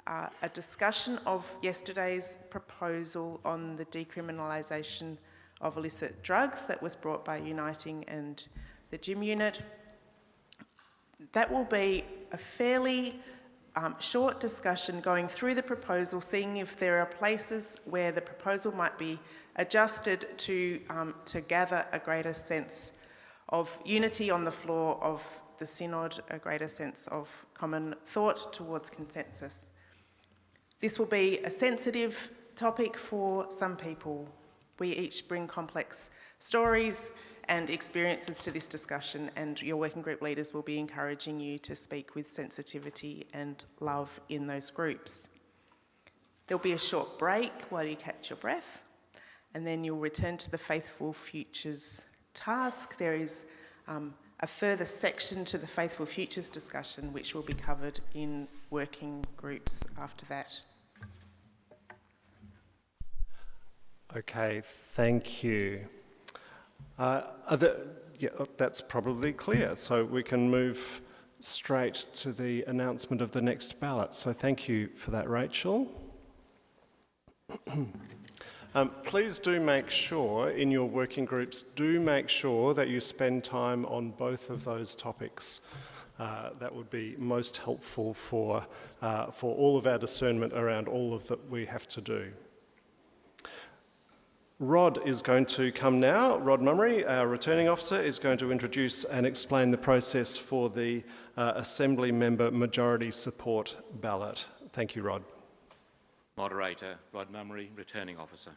a discussion of yesterday's proposal on the decriminalisation of illicit drugs that was brought by Uniting and the Gym Unit. That will be a fairly short discussion going through the proposal, seeing if there are places where the proposal might be adjusted to gather a greater sense of unity on the floor of the Synod, a greater sense of common thought towards consensus. This will be a sensitive topic for some people. We each bring complex stories and experiences to this discussion, and your working group leaders will be encouraging you to speak with sensitivity and love in those groups. There'll be a short break while you catch your breath, and then you'll return to the Faithful Futures task. There is a further section to the Faithful Futures discussion, which will be covered in working groups after that. Okay, thank you. That's probably clear. So we can move straight to the announcement of the next ballot. So thank you for that, Rachel. Please do make sure in your working groups, do make sure that you spend time on both of those topics. That would be most helpful for all of our discernment around all of that we have to do. Rod is going to come now. Rod Mummery, our returning officer, is going to introduce and explain the process for the Assembly member majority support ballot. Thank you, Rod. Moderator, Rod Mummery, returning officer.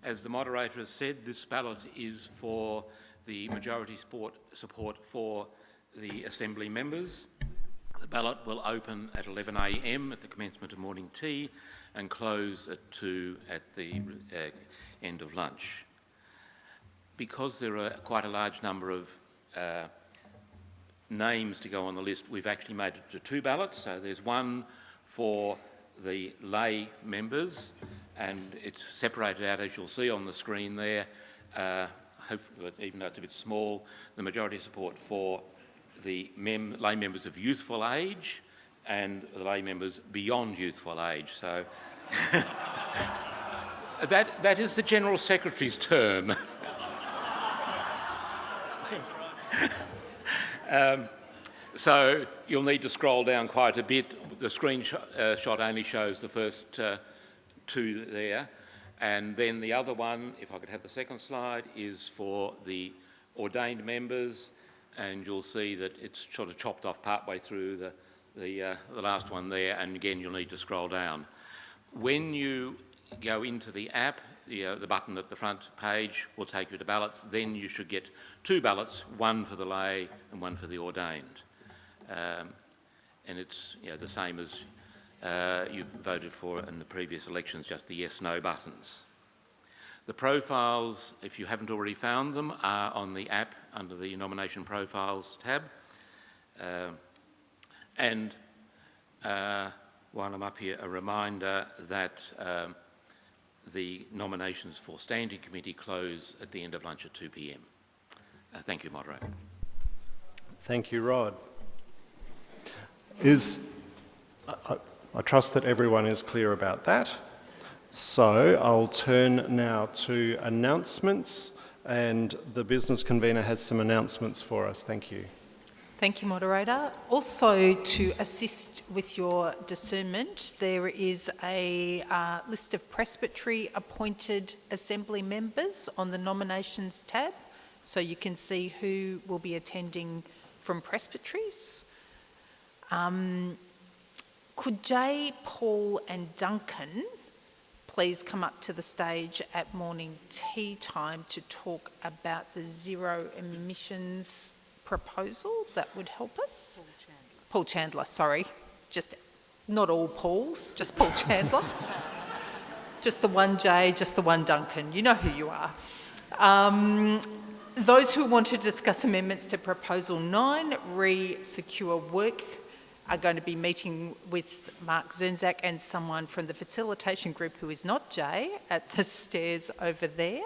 As the moderator has said, this ballot is for the majority support for the Assembly members. The ballot will open at 11 a.m. at the commencement of morning tea and close at 2 at the end of lunch. Because there are quite a large number of names to go on the list, we've actually made it to two ballots. So there's one for the lay members, and it's separated out, as you'll see on the screen there, hopefully, even though it's a bit small, the majority support for the lay members of youthful age and the lay members beyond youthful age. So that is the General Secretary's term. So you'll need to scroll down quite a bit. The screenshot only shows the first two there. And then the other one, if I could have the second slide, is for the ordained members. And you'll see that it's sort of chopped off partway through the last one there. And again, you'll need to scroll down. When you go into the app, the button at the front page will take you to ballots. Then you should get 2 ballots, one for the lay and one for the ordained. And it's the same as you voted for in the previous elections, just the yes/no buttons. The profiles, if you haven't already found them, are on the app under the Nomination Profiles tab. While I'm up here, a reminder that the nominations for Standing Committee close at the end of lunch at 2 p.m. Thank you, Moderator. Thank you, Rod. I trust that everyone is clear about that. So I'll turn now to announcements, and the business convener has some announcements for us. Thank you. Thank you, Moderator. Also, to assist with your discernment, there is a list of presbytery appointed assembly members on the nominations tab, so you can see who will be attending from presbyteries. Could Jay, Paul and Duncan please come up to the stage at morning tea time to talk about the zero emissions proposal that would help us? Paul Chandler, sorry. Just not all Pauls, just Paul Chandler. Just the one Jay, just the one Duncan. You know who you are. Those who want to discuss amendments to Proposal 9, re-secure work, are going to be meeting with Mark Zernzak and someone from the facilitation group who is not Jay at the stairs over there.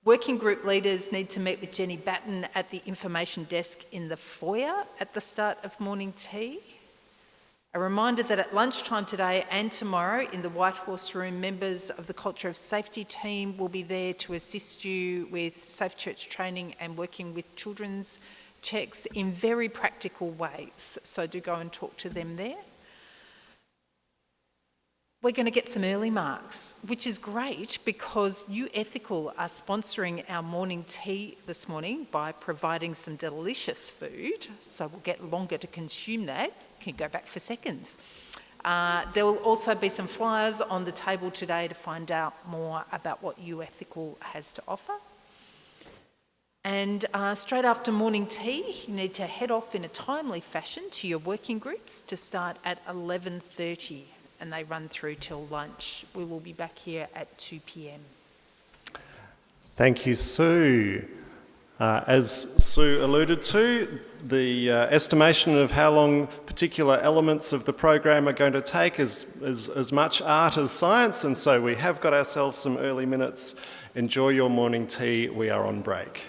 Working group leaders need to meet with Jenny Batten at the information desk in the foyer at the start of morning tea. A reminder that at lunchtime today and tomorrow in the White Horse Room, members of the Culture of Safety team will be there to assist you with safe church training and working with children's checks in very practical ways. So do go and talk to them there. We're going to get some early marks, which is great because You Ethical are sponsoring our morning tea this morning by providing some delicious food. So we'll get longer to consume that. Can go back for seconds. There will also be some flyers on the table today to find out more about what You Ethical has to offer. And straight after morning tea, you need to head off in a timely fashion to your working groups to start at 11:30, and they run through till lunch. We will be back here at 2 p.m. Thank you, Sue. As Sue alluded to, the estimation of how long particular elements of the program are going to take is as much art as science, and so we have got ourselves some early minutes. Enjoy your morning tea. We are on break.